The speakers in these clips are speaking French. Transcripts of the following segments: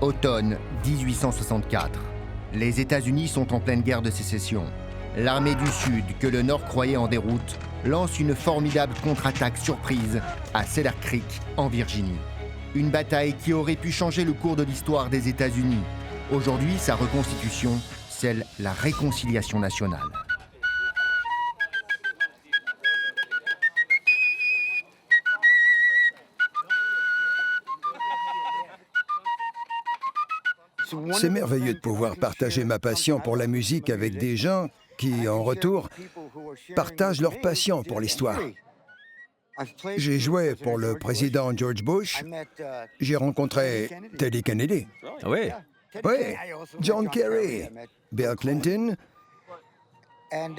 Automne 1864. Les États-Unis sont en pleine guerre de sécession. L'armée du Sud, que le Nord croyait en déroute, lance une formidable contre-attaque surprise à Cedar Creek, en Virginie. Une bataille qui aurait pu changer le cours de l'histoire des États-Unis. Aujourd'hui, sa reconstitution scelle la réconciliation nationale. C'est merveilleux de pouvoir partager ma passion pour la musique avec des gens qui, en retour, partagent leur passion pour l'histoire. J'ai joué pour le président George Bush. J'ai rencontré Teddy Kennedy. Oui. Oui, John Kerry, Bill Clinton.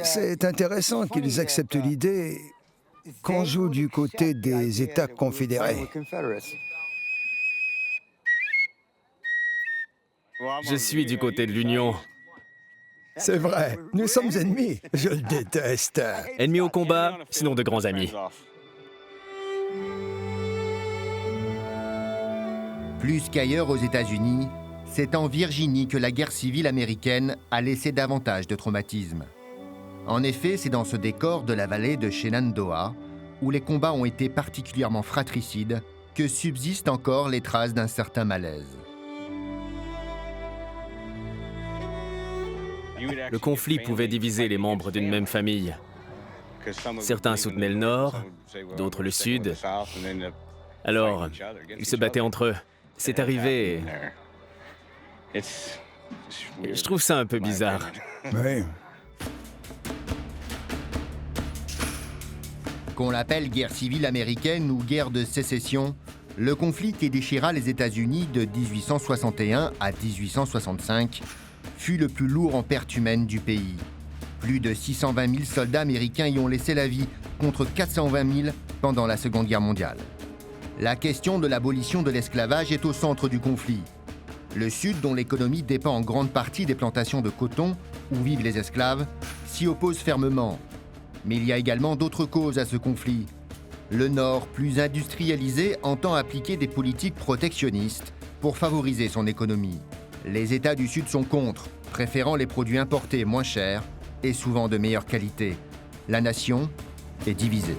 C'est intéressant qu'ils acceptent l'idée qu'on joue du côté des États confédérés. Je suis du côté de l'Union. C'est vrai, nous sommes ennemis. Je le déteste. Ennemis au combat, sinon de grands amis. Plus qu'ailleurs aux États-Unis, c'est en Virginie que la guerre civile américaine a laissé davantage de traumatismes. En effet, c'est dans ce décor de la vallée de Shenandoah, où les combats ont été particulièrement fratricides, que subsistent encore les traces d'un certain malaise. Le conflit pouvait diviser les membres d'une même famille. Certains soutenaient le Nord, d'autres le Sud. Alors, ils se battaient entre eux. C'est arrivé. Je trouve ça un peu bizarre. Oui. Qu'on l'appelle guerre civile américaine ou guerre de sécession, le conflit qui déchira les États-Unis de 1861 à 1865 fut le plus lourd en pertes humaines du pays. Plus de 620 000 soldats américains y ont laissé la vie, contre 420 000 pendant la Seconde Guerre mondiale. La question de l'abolition de l'esclavage est au centre du conflit. Le Sud, dont l'économie dépend en grande partie des plantations de coton où vivent les esclaves, s'y oppose fermement. Mais il y a également d'autres causes à ce conflit. Le Nord, plus industrialisé, entend appliquer des politiques protectionnistes pour favoriser son économie. Les États du Sud sont contre, préférant les produits importés moins chers et souvent de meilleure qualité. La nation est divisée.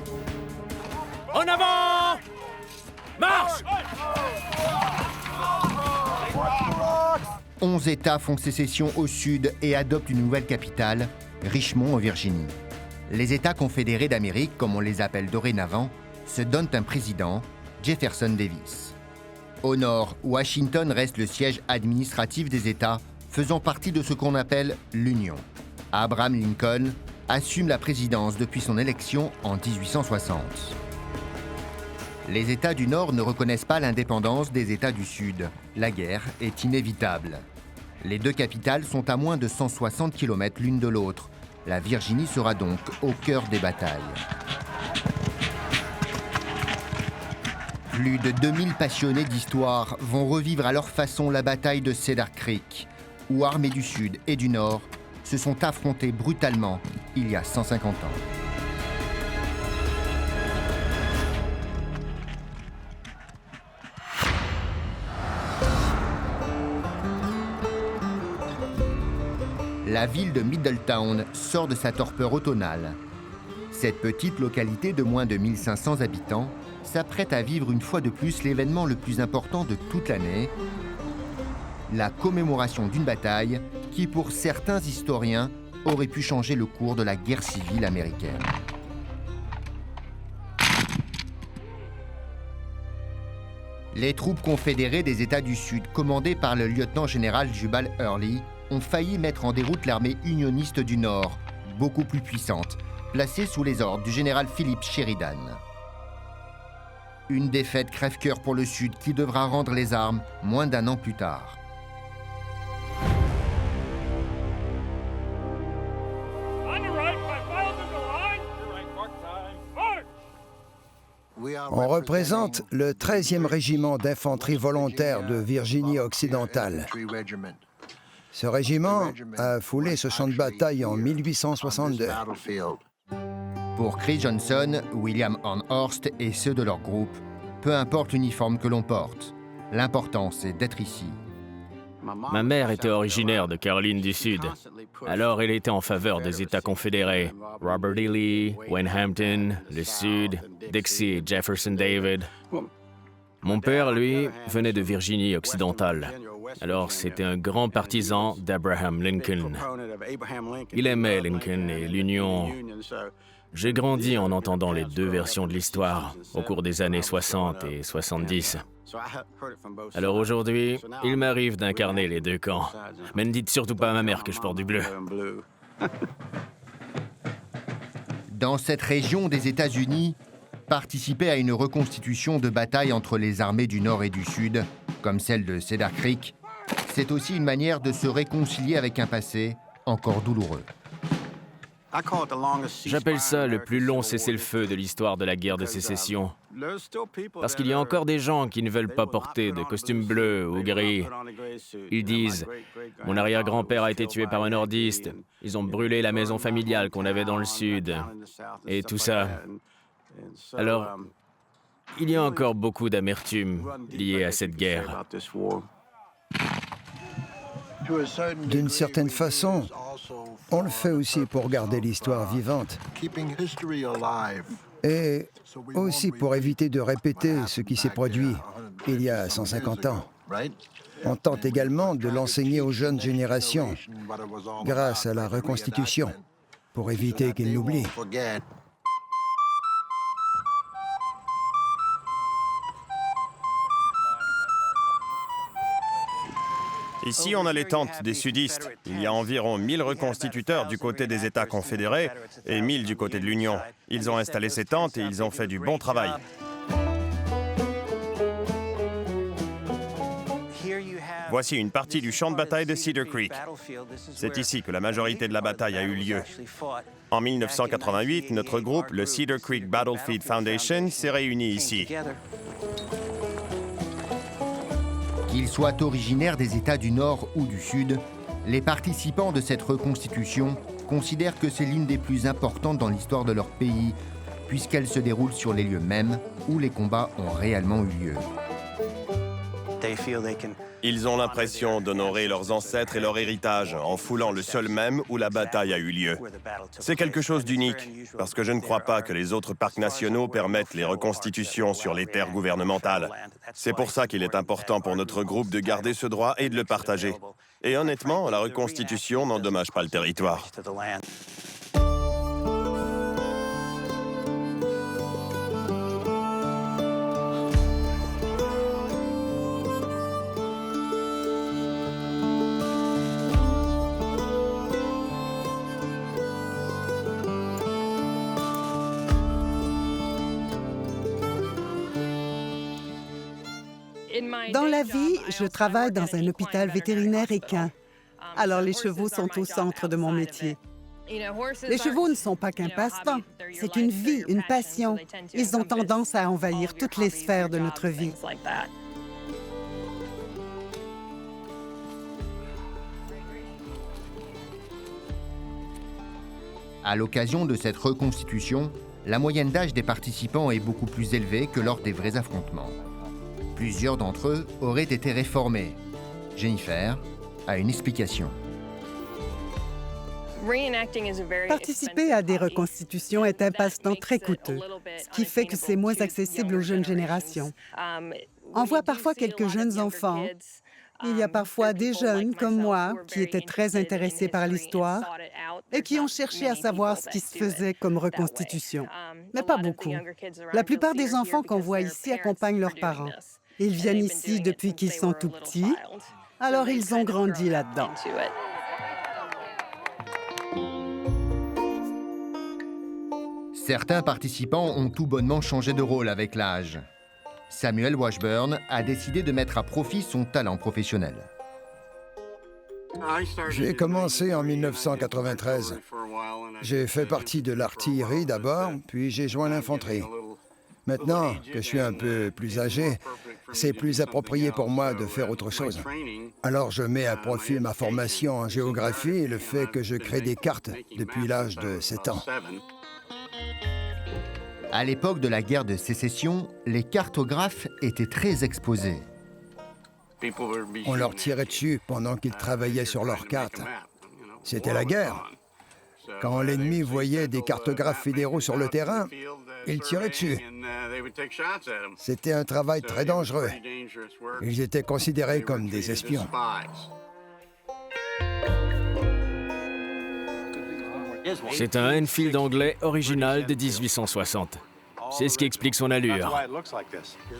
En avant! Marche! 11 États font sécession au Sud et adoptent une nouvelle capitale, Richmond en Virginie. Les États confédérés d'Amérique, comme on les appelle dorénavant, se donnent un président, Jefferson Davis. Au nord, Washington reste le siège administratif des États, faisant partie de ce qu'on appelle l'Union. Abraham Lincoln assume la présidence depuis son élection en 1860. Les États du Nord ne reconnaissent pas l'indépendance des États du Sud. La guerre est inévitable. Les deux capitales sont à moins de 160 km l'une de l'autre. La Virginie sera donc au cœur des batailles. Plus de 2000 passionnés d'histoire vont revivre à leur façon la bataille de Cedar Creek, où armées du Sud et du Nord se sont affrontées brutalement il y a 150 ans. La ville de Middletown sort de sa torpeur automnale. Cette petite localité de moins de 1500 habitants s'apprête à vivre une fois de plus l'événement le plus important de toute l'année, la commémoration d'une bataille qui, pour certains historiens, aurait pu changer le cours de la guerre civile américaine. Les troupes confédérées des États du Sud, commandées par le lieutenant-général Jubal Early, ont failli mettre en déroute l'armée unioniste du Nord, beaucoup plus puissante, placée sous les ordres du général Philip Sheridan. Une défaite crève-cœur pour le Sud qui devra rendre les armes moins d'un an plus tard. On représente le 13e régiment d'infanterie volontaire de Virginie-Occidentale. Ce régiment a foulé ce champ de bataille en 1862. Pour Chris Johnson, William Hornhorst et ceux de leur groupe, peu importe l'uniforme que l'on porte, l'important c'est d'être ici. Ma mère était originaire de Caroline du Sud. Alors elle était en faveur des États confédérés. Robert E. Lee, Wayne Hampton, le Sud, Dixie et Jefferson David. Mon père, lui, venait de Virginie occidentale. Alors c'était un grand partisan d'Abraham Lincoln. Il aimait Lincoln et l'Union. J'ai grandi en entendant les deux versions de l'histoire au cours des années 60 et 70. Alors aujourd'hui, il m'arrive d'incarner les deux camps. Mais ne dites surtout pas à ma mère que je porte du bleu. Dans cette région des États-Unis, participer à une reconstitution de bataille entre les armées du Nord et du Sud, comme celle de Cedar Creek, c'est aussi une manière de se réconcilier avec un passé encore douloureux. J'appelle ça le plus long cessez-le-feu de l'histoire de la guerre de sécession. Parce qu'il y a encore des gens qui ne veulent pas porter de costume bleu ou gris. Ils disent « Mon arrière-grand-père a été tué par un nordiste. Ils ont brûlé la maison familiale qu'on avait dans le Sud. » Et tout ça. Alors, il y a encore beaucoup d'amertume liée à cette guerre. D'une certaine façon, on le fait aussi pour garder l'histoire vivante et aussi pour éviter de répéter ce qui s'est produit il y a 150 ans. On tente également de l'enseigner aux jeunes générations grâce à la reconstitution pour éviter qu'ils l'oublient. Ici, on a les tentes des sudistes. Il y a environ 1000 reconstituteurs du côté des États confédérés et 1000 du côté de l'Union. Ils ont installé ces tentes et ils ont fait du bon travail. Voici une partie du champ de bataille de Cedar Creek. C'est ici que la majorité de la bataille a eu lieu. En 1988, notre groupe, le Cedar Creek Battlefield Foundation, s'est réuni ici. Qu'ils soient originaires des États du Nord ou du Sud, les participants de cette reconstitution considèrent que c'est l'une des plus importantes dans l'histoire de leur pays, puisqu'elle se déroule sur les lieux mêmes où les combats ont réellement eu lieu. Ils ont l'impression d'honorer leurs ancêtres et leur héritage en foulant le sol même où la bataille a eu lieu. C'est quelque chose d'unique, parce que je ne crois pas que les autres parcs nationaux permettent les reconstitutions sur les terres gouvernementales. C'est pour ça qu'il est important pour notre groupe de garder ce droit et de le partager. Et honnêtement, la reconstitution n'endommage pas le territoire. Dans la vie, je travaille dans un hôpital vétérinaire équin. Alors les chevaux sont au centre de mon métier. Les chevaux ne sont pas qu'un passe-temps, c'est une vie, une passion. Ils ont tendance à envahir toutes les sphères de notre vie. À l'occasion de cette reconstitution, la moyenne d'âge des participants est beaucoup plus élevée que lors des vrais affrontements. Plusieurs d'entre eux auraient été réformés. Jennifer a une explication. Participer à des reconstitutions est un passe-temps très coûteux, ce qui fait que c'est moins accessible aux jeunes générations. On voit parfois quelques jeunes enfants. Il y a parfois des jeunes comme moi qui étaient très intéressés par l'histoire et qui ont cherché à savoir ce qui se faisait comme reconstitution. Mais pas beaucoup. La plupart des enfants qu'on voit ici accompagnent leurs parents. Ils viennent ici depuis qu'ils sont tout petits, alors ils ont grandi là-dedans. Certains participants ont tout bonnement changé de rôle avec l'âge. Samuel Washburn a décidé de mettre à profit son talent professionnel. J'ai commencé en 1993. J'ai fait partie de l'artillerie d'abord, puis j'ai joint l'infanterie. Maintenant que je suis un peu plus âgé, c'est plus approprié pour moi de faire autre chose. Alors je mets à profit ma formation en géographie et le fait que je crée des cartes depuis l'âge de 7 ans. À l'époque de la guerre de sécession, les cartographes étaient très exposés. On leur tirait dessus pendant qu'ils travaillaient sur leurs cartes. C'était la guerre. Quand l'ennemi voyait des cartographes fédéraux sur le terrain, il tirait dessus. C'était un travail très dangereux. Ils étaient considérés comme des espions. C'est un Enfield anglais original de 1860. C'est ce qui explique son allure.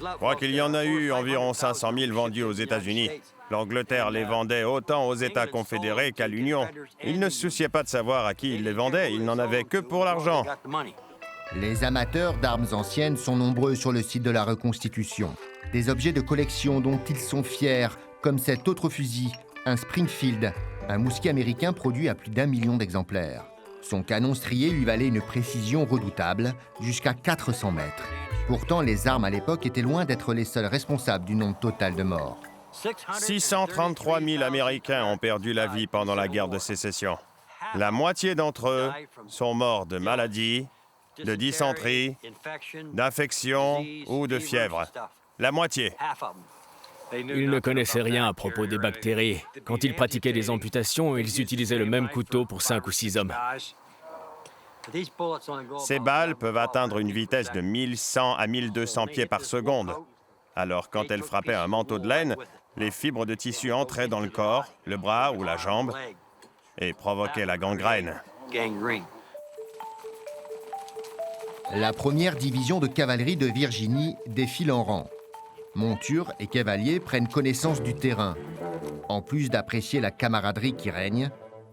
Je crois qu'il y en a eu environ 500 000 vendus aux États-Unis. L'Angleterre les vendait autant aux États confédérés qu'à l'Union. Ils ne se souciaient pas de savoir à qui ils les vendaient, ils n'en avaient que pour l'argent. Les amateurs d'armes anciennes sont nombreux sur le site de la Reconstitution. Des objets de collection dont ils sont fiers, comme cet autre fusil, un Springfield, un mousquet américain produit à plus d'1 million d'exemplaires. Son canon strié lui valait une précision redoutable, jusqu'à 400 mètres. Pourtant, les armes à l'époque étaient loin d'être les seuls responsables du nombre total de morts. 633 000 Américains ont perdu la vie pendant la guerre de sécession. La moitié d'entre eux sont morts de maladies, de dysenterie, d'infection ou de fièvre. La moitié. Ils ne connaissaient rien à propos des bactéries. Quand ils pratiquaient des amputations, ils utilisaient le même couteau pour 5 ou 6 hommes. Ces balles peuvent atteindre une vitesse de 1100 à 1200 pieds par seconde. Alors, quand elles frappaient un manteau de laine, les fibres de tissu entraient dans le corps, le bras ou la jambe, et provoquaient la gangrène. La première division de cavalerie de Virginie défile en rang. Montures et cavaliers prennent connaissance du terrain. En plus d'apprécier la camaraderie qui règne,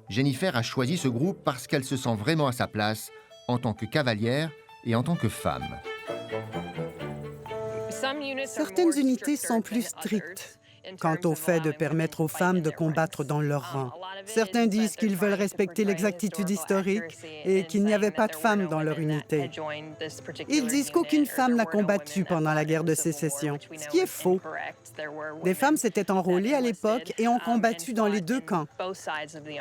Jennifer a choisi ce groupe parce qu'elle se sent vraiment à sa place en tant que cavalière et en tant que femme. Certaines unités sont plus strictes quant au fait de permettre aux femmes de combattre dans leur rang. Certains disent qu'ils veulent respecter l'exactitude historique et qu'il n'y avait pas de femmes dans leur unité. Ils disent qu'aucune femme n'a combattu pendant la guerre de sécession, ce qui est faux. Des femmes s'étaient enrôlées à l'époque et ont combattu dans les deux camps.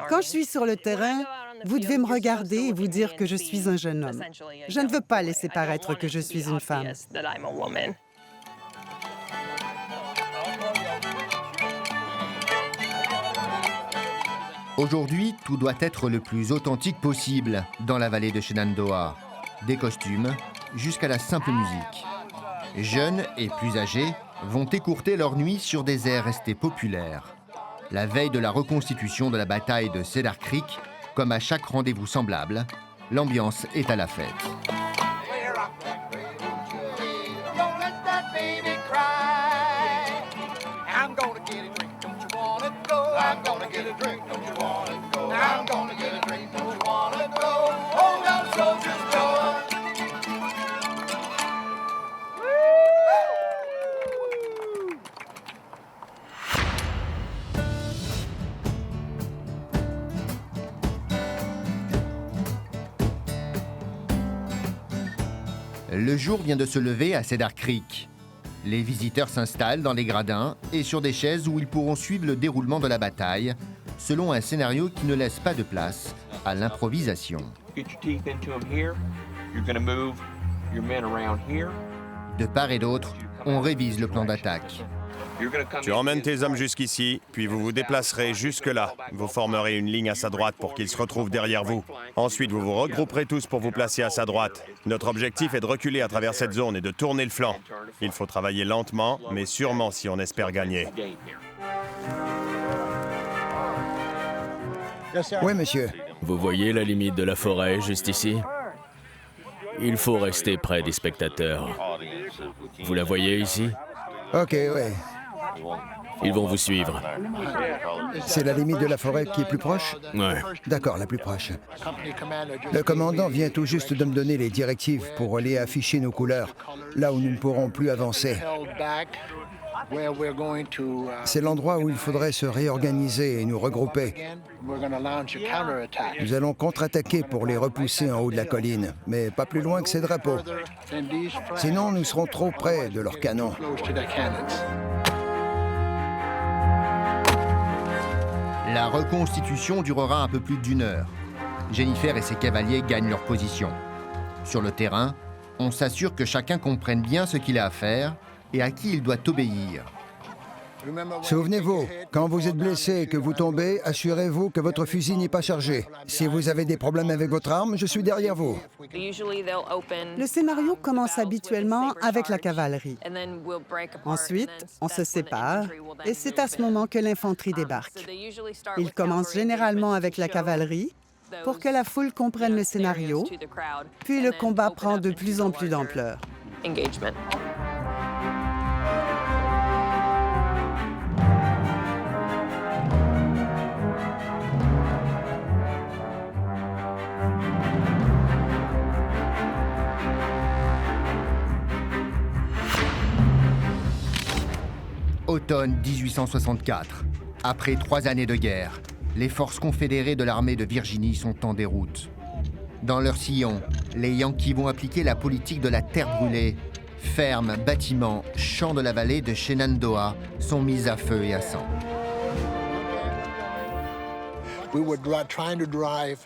Quand je suis sur le terrain, vous devez me regarder et vous dire que je suis un jeune homme. Je ne veux pas laisser paraître que je suis une femme. Aujourd'hui, tout doit être le plus authentique possible dans la vallée de Shenandoah. Des costumes jusqu'à la simple musique. Jeunes et plus âgés vont écourter leur nuit sur des airs restés populaires. La veille de la reconstitution de la bataille de Cedar Creek, comme à chaque rendez-vous semblable, l'ambiance est à la fête. Le jour vient de se lever à Cedar Creek. Les visiteurs s'installent dans les gradins et sur des chaises où ils pourront suivre le déroulement de la bataille, selon un scénario qui ne laisse pas de place à l'improvisation. De part et d'autre, on révise le plan d'attaque. Tu emmènes tes hommes jusqu'ici, puis vous vous déplacerez jusque-là. Vous formerez une ligne à sa droite pour qu'ils se retrouvent derrière vous. Ensuite, vous vous regrouperez tous pour vous placer à sa droite. Notre objectif est de reculer à travers cette zone et de tourner le flanc. Il faut travailler lentement, mais sûrement si on espère gagner. Oui, monsieur. Vous voyez la limite de la forêt, juste ici? Il faut rester près des spectateurs. Vous la voyez ici? OK, oui. Ils vont vous suivre. C'est la limite de la forêt qui est plus proche? Ouais. D'accord, la plus proche. Le commandant vient tout juste de me donner les directives pour aller afficher nos couleurs, là où nous ne pourrons plus avancer. C'est l'endroit où il faudrait se réorganiser et nous regrouper. Nous allons contre-attaquer pour les repousser en haut de la colline, mais pas plus loin que ces drapeaux. Sinon, nous serons trop près de leurs canons. La reconstitution durera un peu plus d'1 heure. Jennifer et ses cavaliers gagnent leur position. Sur le terrain, on s'assure que chacun comprenne bien ce qu'il a à faire et à qui il doit obéir. Souvenez-vous, quand vous êtes blessé et que vous tombez, assurez-vous que votre fusil n'est pas chargé. Si vous avez des problèmes avec votre arme, je suis derrière vous. Le scénario commence habituellement avec la cavalerie. Ensuite, on se sépare et c'est à ce moment que l'infanterie débarque. Il commence généralement avec la cavalerie pour que la foule comprenne le scénario, puis le combat prend de plus en plus d'ampleur. Automne 1864. Après 3 années de guerre, les forces confédérées de l'armée de Virginie sont en déroute. Dans leur sillon, les Yankees vont appliquer la politique de la terre brûlée. Fermes, bâtiments, champs de la vallée de Shenandoah sont mis à feu et à sang.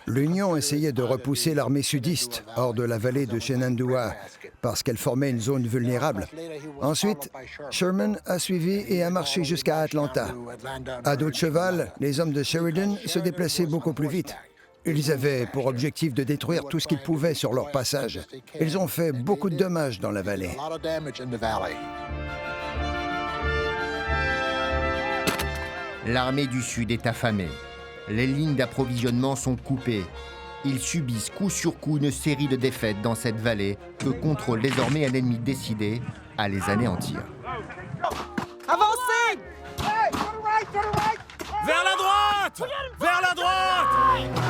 L'Union essayait de repousser l'armée sudiste hors de la vallée de Shenandoah parce qu'elle formait une zone vulnérable. Ensuite, Sherman a suivi et a marché jusqu'à Atlanta. À dos de cheval, les hommes de Sheridan se déplaçaient beaucoup plus vite. Ils avaient pour objectif de détruire tout ce qu'ils pouvaient sur leur passage. Ils ont fait beaucoup de dommages dans la vallée. L'armée du Sud est affamée. Les lignes d'approvisionnement sont coupées. Ils subissent coup sur coup une série de défaites dans cette vallée que contrôle désormais un ennemi décidé à les anéantir. Avancez! Vers la droite! Vers la droite!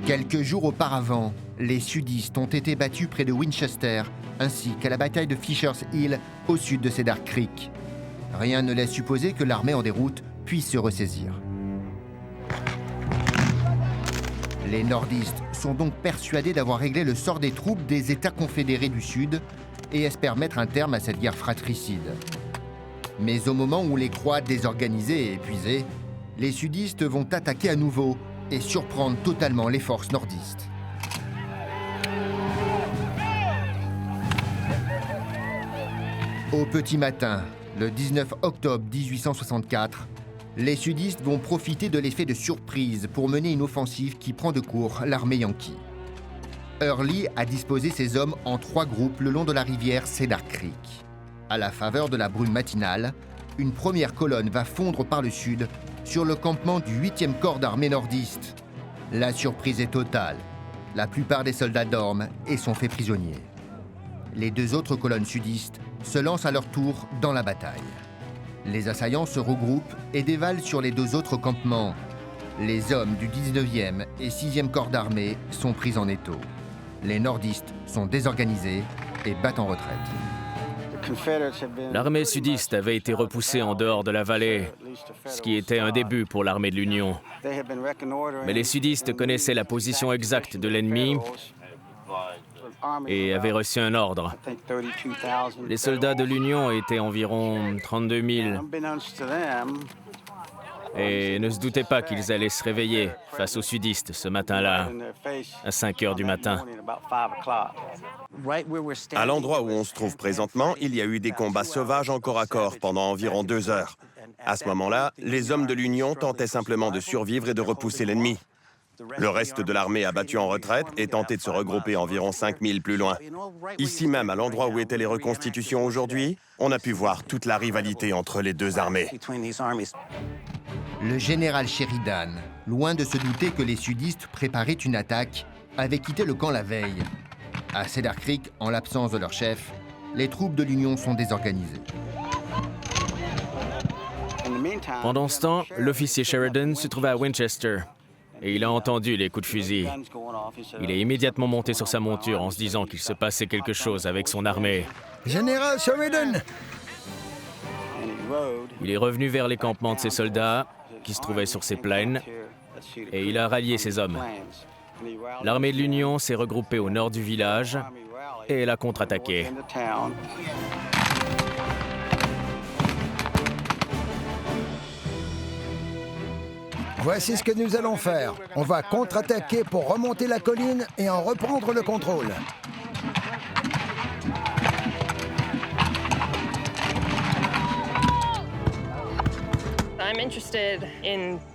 Quelques jours auparavant, les sudistes ont été battus près de Winchester, ainsi qu'à la bataille de Fisher's Hill au sud de Cedar Creek. Rien ne laisse supposer que l'armée en déroute puisse se ressaisir. Les nordistes sont donc persuadés d'avoir réglé le sort des troupes des États confédérés du Sud et espèrent mettre un terme à cette guerre fratricide. Mais au moment où les croient désorganisés et épuisés, les sudistes vont attaquer à nouveau et surprendre totalement les forces nordistes. Au petit matin, le 19 octobre 1864, les sudistes vont profiter de l'effet de surprise pour mener une offensive qui prend de court l'armée yankee. Early a disposé ses hommes en 3 groupes le long de la rivière Cedar Creek. À la faveur de la brume matinale, une première colonne va fondre par le sud sur le campement du 8e corps d'armée nordiste. La surprise est totale. La plupart des soldats dorment et sont faits prisonniers. Les 2 autres colonnes sudistes se lancent à leur tour dans la bataille. Les assaillants se regroupent et dévalent sur les 2 autres campements. Les hommes du 19e et 6e corps d'armée sont pris en étau. Les nordistes sont désorganisés et battent en retraite. L'armée sudiste avait été repoussée en dehors de la vallée, ce qui était un début pour l'armée de l'Union. Mais les sudistes connaissaient la position exacte de l'ennemi et avaient reçu un ordre. Les soldats de l'Union étaient environ 32 000 et ne se doutaient pas qu'ils allaient se réveiller face aux sudistes ce matin-là, à 5 heures du matin. À l'endroit où on se trouve présentement, il y a eu des combats sauvages en corps à corps pendant environ 2 heures. À ce moment-là, les hommes de l'Union tentaient simplement de survivre et de repousser l'ennemi. Le reste de l'armée a battu en retraite et tenté de se regrouper environ 5000 plus loin. Ici même, à l'endroit où étaient les reconstitutions aujourd'hui, on a pu voir toute la rivalité entre les 2 armées. Le général Sheridan, loin de se douter que les sudistes préparaient une attaque, avait quitté le camp la veille. À Cedar Creek, en l'absence de leur chef, les troupes de l'Union sont désorganisées. Pendant ce temps, l'officier Sheridan se trouvait à Winchester et il a entendu les coups de fusil. Il est immédiatement monté sur sa monture en se disant qu'il se passait quelque chose avec son armée. Général Sheridan! Il est revenu vers les campements de ses soldats qui se trouvaient sur ces plaines et il a rallié ses hommes. L'armée de l'Union s'est regroupée au nord du village et elle a contre-attaqué. Voici ce que nous allons faire. On va contre-attaquer pour remonter la colline et en reprendre le contrôle.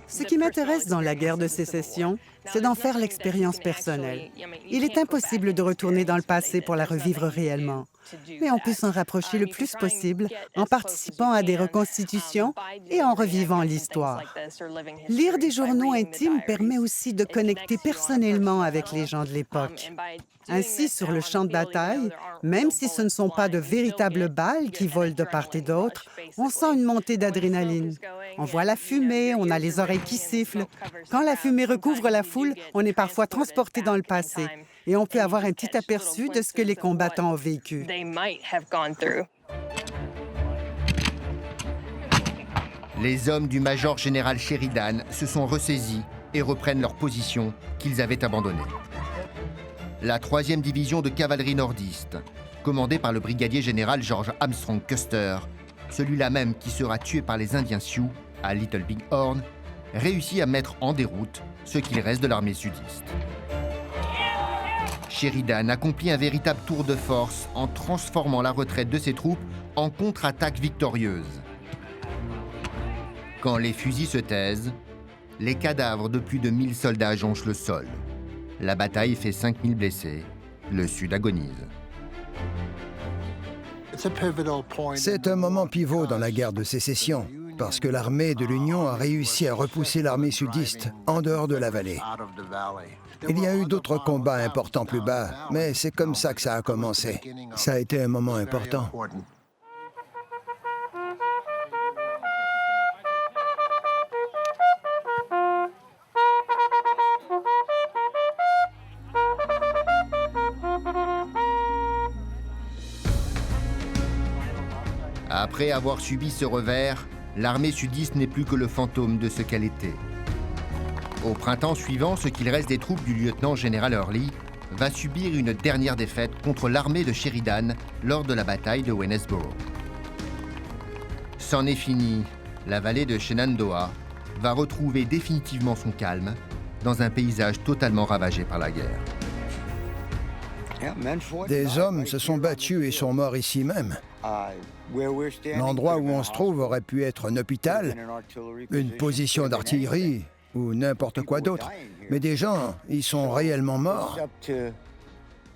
Ce qui m'intéresse dans la guerre de sécession, c'est d'en faire l'expérience personnelle. Il est impossible de retourner dans le passé pour la revivre réellement, mais on peut s'en rapprocher le plus possible en participant à des reconstitutions et en revivant l'histoire. Lire des journaux intimes permet aussi de connecter personnellement avec les gens de l'époque. Ainsi, sur le champ de bataille, même si ce ne sont pas de véritables balles qui volent de part et d'autre, on sent une montée d'adrénaline. On voit la fumée, on a les oreilles qui sifflent. Quand la fumée recouvre la foule, on est parfois transporté dans le passé et on peut avoir un petit aperçu de ce que les combattants ont vécu. Les hommes du major général Sheridan se sont ressaisis et reprennent leur position qu'ils avaient abandonnée. La 3e division de cavalerie nordiste, commandée par le brigadier général George Armstrong Custer, celui-là même qui sera tué par les Indiens Sioux à Little Big Horn, réussit à mettre en déroute ce qu'il reste de l'armée sudiste. Sheridan accomplit un véritable tour de force en transformant la retraite de ses troupes en contre-attaque victorieuse. Quand les fusils se taisent, les cadavres de plus de 1000 soldats jonchent le sol. La bataille fait 5000 blessés. Le Sud agonise. C'est un moment pivot dans la guerre de sécession, parce que l'armée de l'Union a réussi à repousser l'armée sudiste en dehors de la vallée. Il y a eu d'autres combats importants plus bas, mais c'est comme ça que ça a commencé. Ça a été un moment important. Après avoir subi ce revers, l'armée sudiste n'est plus que le fantôme de ce qu'elle était. Au printemps suivant, ce qu'il reste des troupes du lieutenant-général Early va subir une dernière défaite contre l'armée de Sheridan lors de la bataille de Waynesboro. C'en est fini. La vallée de Shenandoah va retrouver définitivement son calme dans un paysage totalement ravagé par la guerre. Des hommes se sont battus et sont morts ici même. L'endroit où on se trouve aurait pu être un hôpital, une position d'artillerie ou n'importe quoi d'autre. Mais des gens, ils sont réellement morts.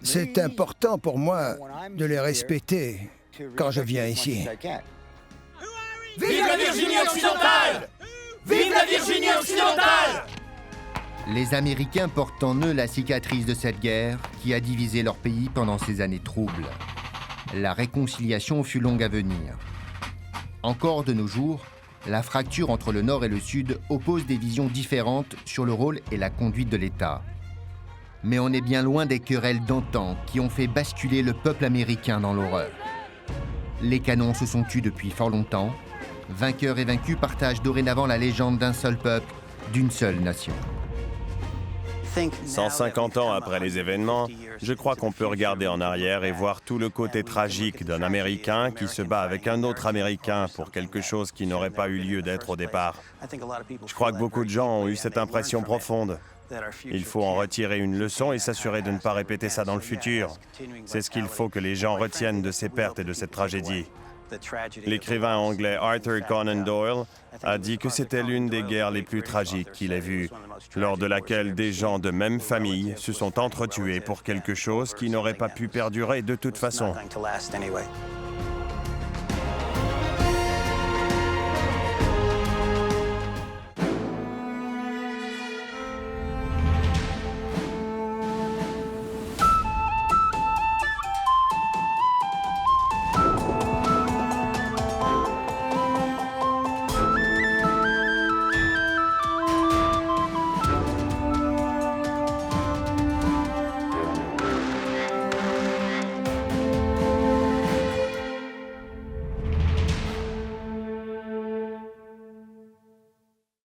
C'est important pour moi de les respecter quand je viens ici. Vive la Virginie occidentale! Vive la Virginie occidentale! Les Américains portent en eux la cicatrice de cette guerre qui a divisé leur pays pendant ces années troubles. La réconciliation fut longue à venir. Encore de nos jours, la fracture entre le Nord et le Sud oppose des visions différentes sur le rôle et la conduite de l'État. Mais on est bien loin des querelles d'antan qui ont fait basculer le peuple américain dans l'horreur. Les canons se sont tus depuis fort longtemps. Vainqueurs et vaincus partagent dorénavant la légende d'un seul peuple, d'une seule nation. 150 ans après les événements, je crois qu'on peut regarder en arrière et voir tout le côté tragique d'un Américain qui se bat avec un autre Américain pour quelque chose qui n'aurait pas eu lieu d'être au départ. Je crois que beaucoup de gens ont eu cette impression profonde. Il faut en retirer une leçon et s'assurer de ne pas répéter ça dans le futur. C'est ce qu'il faut que les gens retiennent de ces pertes et de cette tragédie. L'écrivain anglais Arthur Conan Doyle a dit que c'était l'une des guerres les plus tragiques qu'il ait vues, lors de laquelle des gens de même famille se sont entretués pour quelque chose qui n'aurait pas pu perdurer de toute façon.